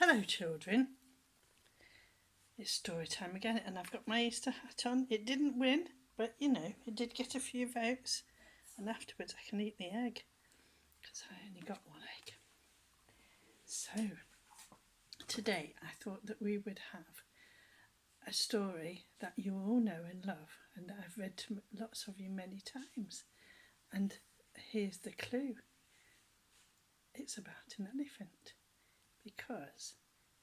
Hello children, it's story time again and I've got my Easter hat on. It didn't win, but you know, it did get a few votes and afterwards I can eat the egg because I only got one egg. So today I thought that we would have a story that you all know and love and that I've read to lots of you many times, and here's the clue. It's about an elephant because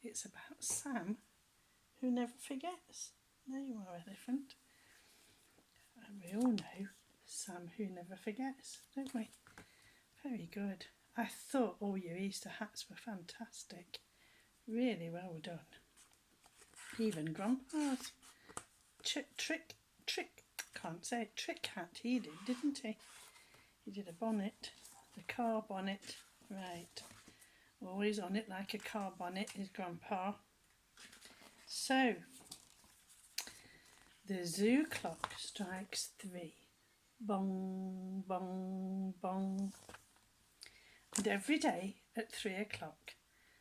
it's about Sam who never forgets. There you are, elephant. And we all know Sam who never forgets, don't we? Very good. I thought all your Easter hats were fantastic. Really well done. Even Grandpa's trick, can't say it, trick hat he did, didn't he? He did a bonnet, the car bonnet, right. Always on it like a car bonnet is Grandpa. So, the zoo clock strikes 3. Bong, bong, bong. And every day at 3 o'clock,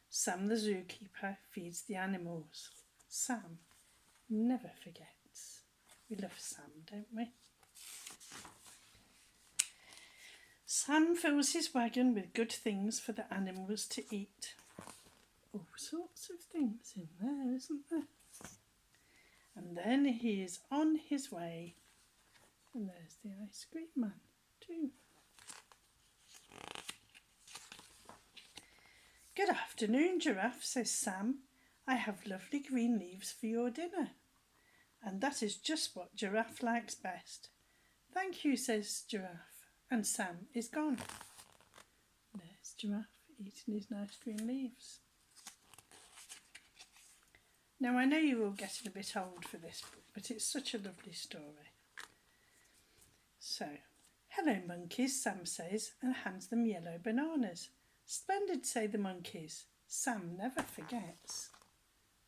Sam the zookeeper feeds the animals. Sam never forgets. We love Sam, don't we? Sam fills his wagon with good things for the animals to eat. All sorts of things in there, isn't there? And then he is on his way. And there's the ice cream man too. Good afternoon, Giraffe, says Sam. I have lovely green leaves for your dinner. And that is just what Giraffe likes best. Thank you, says Giraffe. And Sam is gone. There's Giraffe eating his nice green leaves. Now, I know you're all getting a bit old for this book, but it's such a lovely story. So, hello monkeys, Sam says, and hands them yellow bananas. Splendid, say the monkeys. Sam never forgets.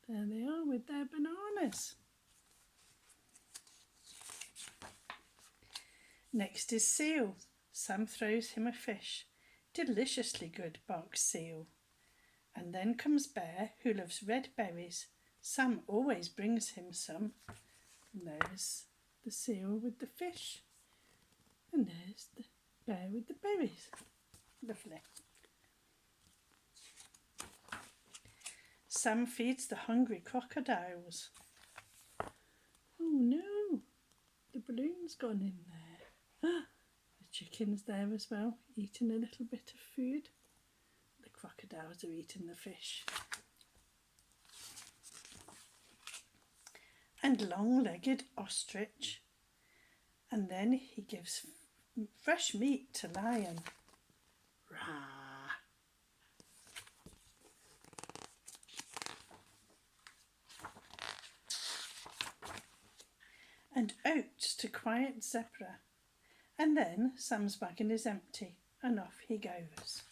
There they are with their bananas. Next is Seal. Sam throws him a fish. Deliciously good, barks Seal. And then comes Bear, who loves red berries. Sam always brings him some. And there's the seal with the fish. And there's the bear with the berries. Lovely. Sam feeds the hungry crocodiles. Oh no, the balloon's gone in there. The chicken's there as well, eating a little bit of food. The crocodiles are eating the fish. And long-legged ostrich. And then he gives fresh meat to lion. Rah! And oats to quiet zebra. And then Sam's wagon is empty and off he goes.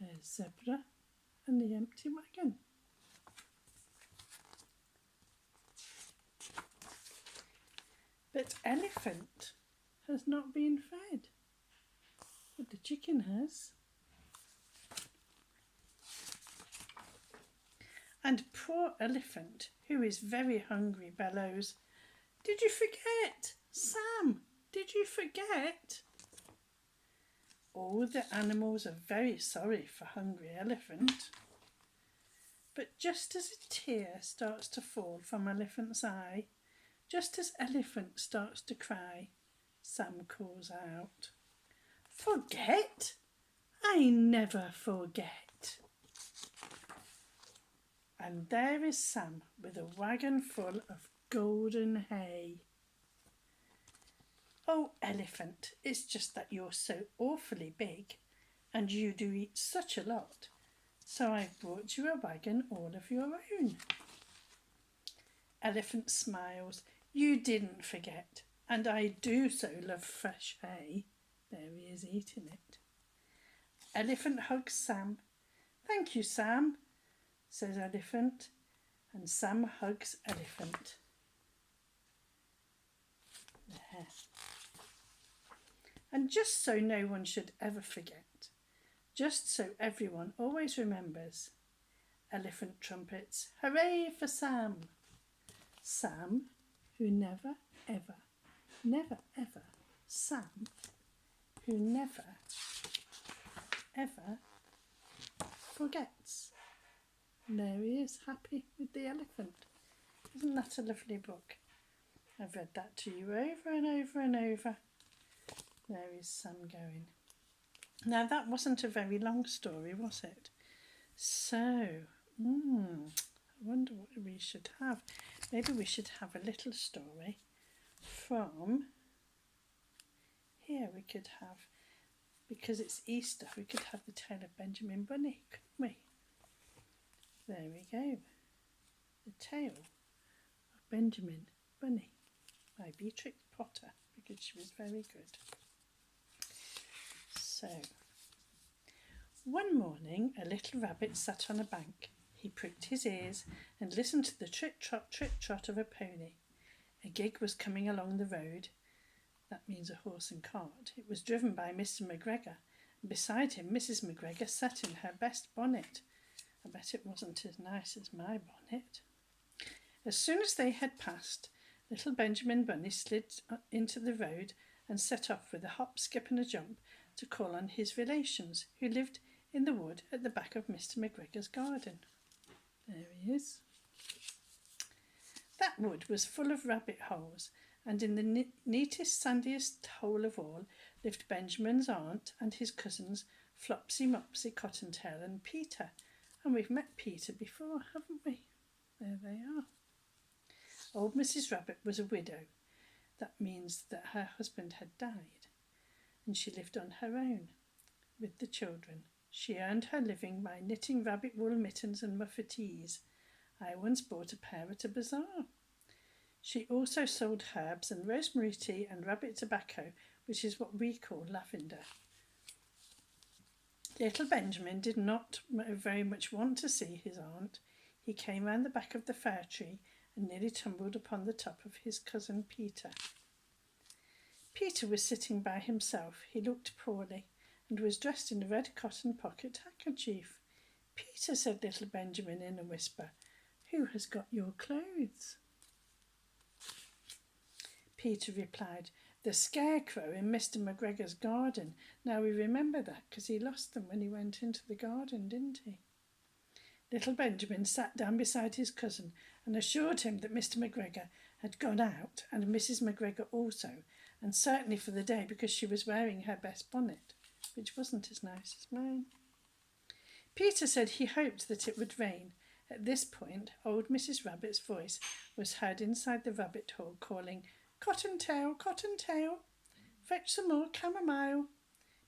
There's zebra and the empty wagon. But elephant has not been fed, but the chicken has. And poor elephant, who is very hungry, bellows, "Did you forget? Sam, did you forget?" All the animals are very sorry for hungry elephant. But just as a tear starts to fall from elephant's eye, just as elephant starts to cry, Sam calls out, "Forget? I never forget." And there is Sam with a wagon full of golden hay. "Oh, elephant, it's just that you're so awfully big and you do eat such a lot, so I've brought you a wagon all of your own." Elephant smiles. "You didn't forget, and I do so love fresh hay." There he is eating it. Elephant hugs Sam. "Thank you, Sam," says elephant, and Sam hugs elephant. There. And just so no one should ever forget, just so everyone always remembers, elephant trumpets. Hooray for Sam! Sam, who never, ever, never, ever, Sam, who never, ever forgets. And there he is, happy with the elephant. Isn't that a lovely book? I've read that to you over and over and over. There is Sam going. Now that wasn't a very long story, was it? So, I wonder what we should have. Maybe we should have a little story from here. We could have, because it's Easter, we could have the tale of Benjamin Bunny, couldn't we? There we go. The tale of Benjamin Bunny by Beatrix Potter, because she was very good. So, one morning a little rabbit sat on a bank. He pricked his ears and listened to the trot of a pony. A gig was coming along the road. That means a horse and cart. It was driven by Mr. McGregor, and beside him Mrs. McGregor sat in her best bonnet. I bet it wasn't as nice as my bonnet. As soon as they had passed, little Benjamin Bunny slid into the road and set off with a hop, skip and a jump to call on his relations, who lived in the wood at the back of Mr. McGregor's garden. There he is. That wood was full of rabbit holes, and in the neatest, sandiest hole of all lived Benjamin's aunt and his cousins Flopsy, Mopsy, Cottontail and Peter. And we've met Peter before, haven't we? There they are. Old Mrs. Rabbit was a widow. That means that her husband had died, and she lived on her own with the children. She earned her living by knitting rabbit wool mittens and muffetees. I once bought a pair at a bazaar. She also sold herbs and rosemary tea and rabbit tobacco, which is what we call lavender. Little Benjamin did not very much want to see his aunt. He came round the back of the fir tree and nearly tumbled upon the top of his cousin Peter. Peter was sitting by himself. He looked poorly and was dressed in a red cotton pocket handkerchief. Peter, said little Benjamin in a whisper, who has got your clothes? Peter replied, the scarecrow in Mr. McGregor's garden. Now we remember that because he lost them when he went into the garden, didn't he? Little Benjamin sat down beside his cousin and assured him that Mr. McGregor had gone out and Mrs. McGregor also, and certainly for the day because she was wearing her best bonnet, which wasn't as nice as mine. Peter said he hoped that it would rain. At this point, old Mrs. Rabbit's voice was heard inside the rabbit hole calling, Cottontail, Cottontail, fetch some more chamomile.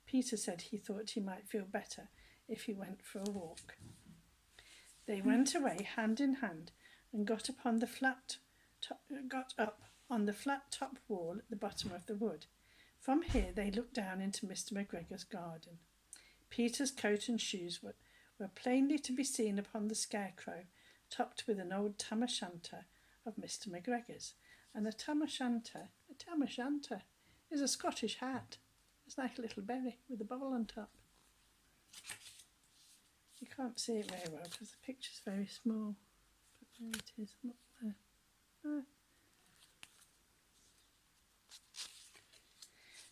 Peter said he thought he might feel better if he went for a walk. They went away hand in hand and got up on the flat top wall at the bottom of the wood. From here they looked down into Mr. McGregor's garden. Peter's coat and shoes were plainly to be seen upon the scarecrow, topped with an old tam o' shanter of Mr. McGregor's. And a tam o' shanter is a Scottish hat. It's like a little berry with a bubble on top. You can't see it very well because the picture's very small. But there it is, up there. Ah.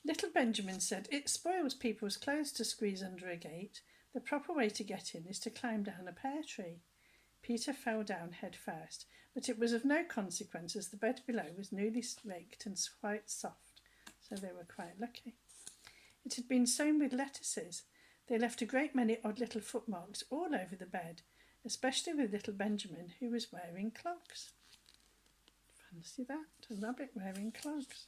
Little Benjamin said, it spoils people's clothes to squeeze under a gate. The proper way to get in is to climb down a pear tree. Peter fell down head first, but it was of no consequence as the bed below was newly raked and quite soft, so they were quite lucky. It had been sown with lettuces. They left a great many odd little footmarks all over the bed, especially with little Benjamin, who was wearing clogs. Fancy that, a rabbit wearing clogs.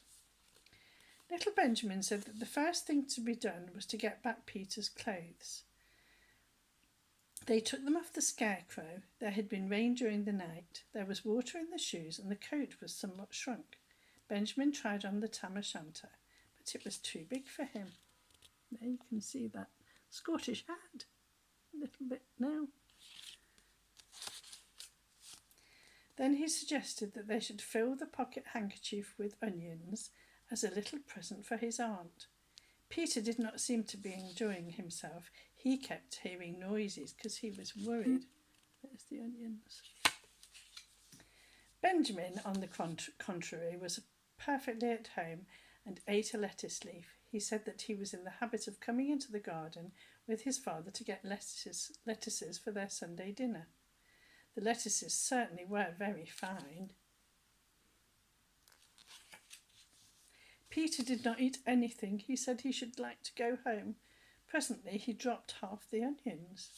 Little Benjamin said that the first thing to be done was to get back Peter's clothes. They took them off the scarecrow. There had been rain during the night. There was water in the shoes, and the coat was somewhat shrunk. Benjamin tried on the tam o' shanter, but it was too big for him. There you can see that Scottish hat a little bit now. Then he suggested that they should fill the pocket handkerchief with onions as a little present for his aunt. Peter did not seem to be enjoying himself. He kept hearing noises because he was worried. There's the onions. Benjamin, on the contrary, was perfectly at home and ate a lettuce leaf. He said that he was in the habit of coming into the garden with his father to get lettuces for their Sunday dinner. The lettuces certainly were very fine. Peter did not eat anything. He said he should like to go home. Presently he dropped half the onions.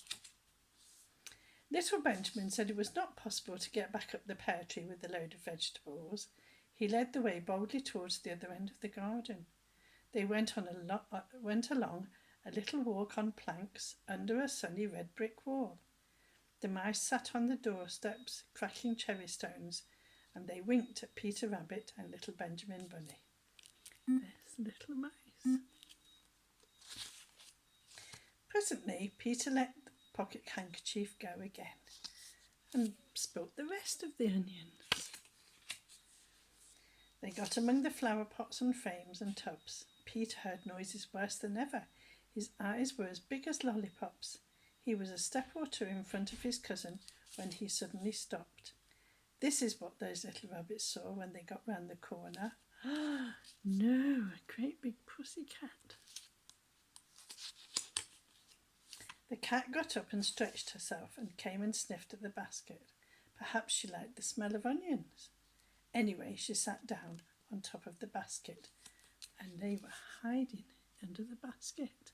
Little Benjamin said it was not possible to get back up the pear tree with a load of vegetables. He led the way boldly towards the other end of the garden. They went along a little walk on planks under a sunny red brick wall. The mice sat on the doorsteps, cracking cherry stones, and they winked at Peter Rabbit and little Benjamin Bunny. There's little mice. Presently, Peter let the pocket handkerchief go again and spilt the rest of the onions. They got among the flower pots and frames and tubs. Peter heard noises worse than ever. His eyes were as big as lollipops. He was a step or two in front of his cousin when he suddenly stopped. This is what those little rabbits saw when they got round the corner. No, a great big pussy cat. The cat got up and stretched herself and came and sniffed at the basket. Perhaps she liked the smell of onions. Anyway, she sat down on top of the basket, and they were hiding under the basket.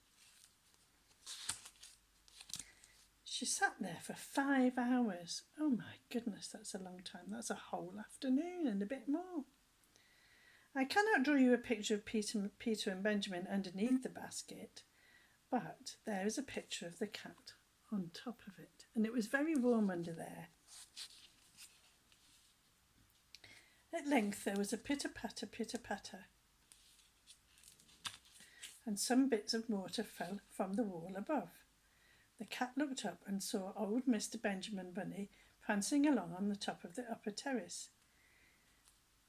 She sat there for 5 hours. Oh my goodness, that's a long time. That's a whole afternoon and a bit more. I cannot draw you a picture of Peter and Benjamin underneath the basket, but there is a picture of the cat on top of it, and it was very warm under there. At length there was a pitter-patter, and some bits of mortar fell from the wall above. The cat looked up and saw old Mr. Benjamin Bunny prancing along on the top of the upper terrace.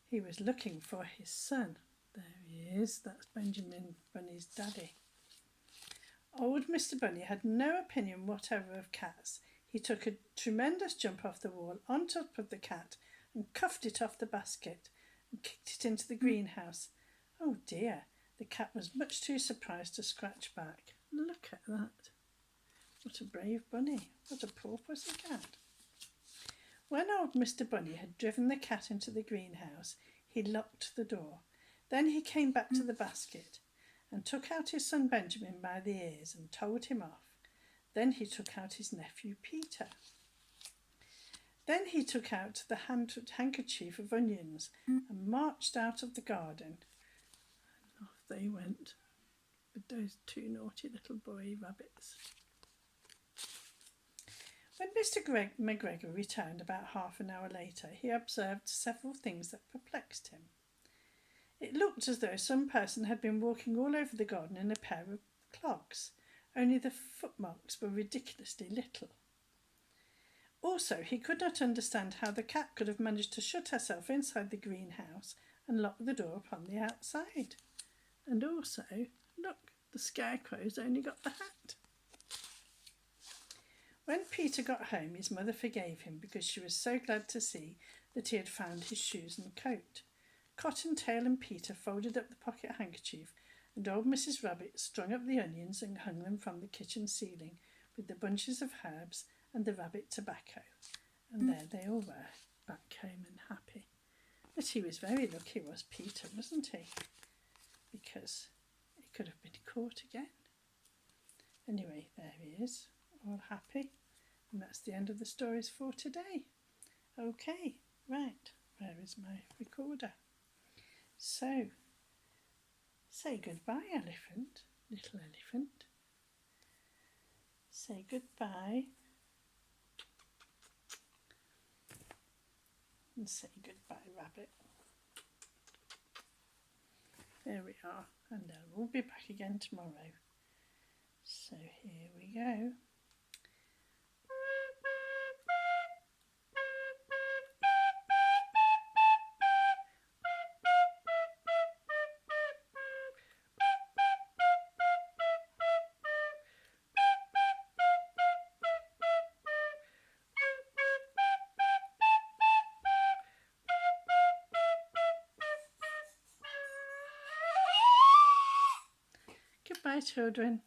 He was looking for his son. There he is. That's Benjamin Bunny's daddy. Old Mr. Bunny had no opinion whatever of cats. He took a tremendous jump off the wall on top of the cat and cuffed it off the basket and kicked it into the greenhouse. Oh dear, the cat was much too surprised to scratch back. Look at that. What a brave bunny. What a poor pussy cat. When old Mr. Bunny had driven the cat into the greenhouse, he locked the door. Then he came back to the basket and took out his son Benjamin by the ears and told him off. Then he took out his nephew Peter. Then he took out the handkerchief of onions and marched out of the garden. And off they went with those 2 naughty little boy rabbits. When Mr. McGregor returned about half an hour later, he observed several things that perplexed him. It looked as though some person had been walking all over the garden in a pair of clogs, only the footmarks were ridiculously little. Also, he could not understand how the cat could have managed to shut herself inside the greenhouse and lock the door upon the outside. And also, look, the scarecrow's only got the hat. When Peter got home, his mother forgave him because she was so glad to see that he had found his shoes and coat. Cottontail and Peter folded up the pocket handkerchief, and old Mrs. Rabbit strung up the onions and hung them from the kitchen ceiling with the bunches of herbs and the rabbit tobacco. And there they all were, back home and happy. But he was very lucky, was Peter, wasn't he? Because he could have been caught again. Anyway, there he is, all happy. And that's the end of the stories for today. Okay, right, where is my recorder? So, say goodbye, elephant, little elephant. Say goodbye. And say goodbye, rabbit. There we are, and we'll be back again tomorrow. So here we go. Bye, children.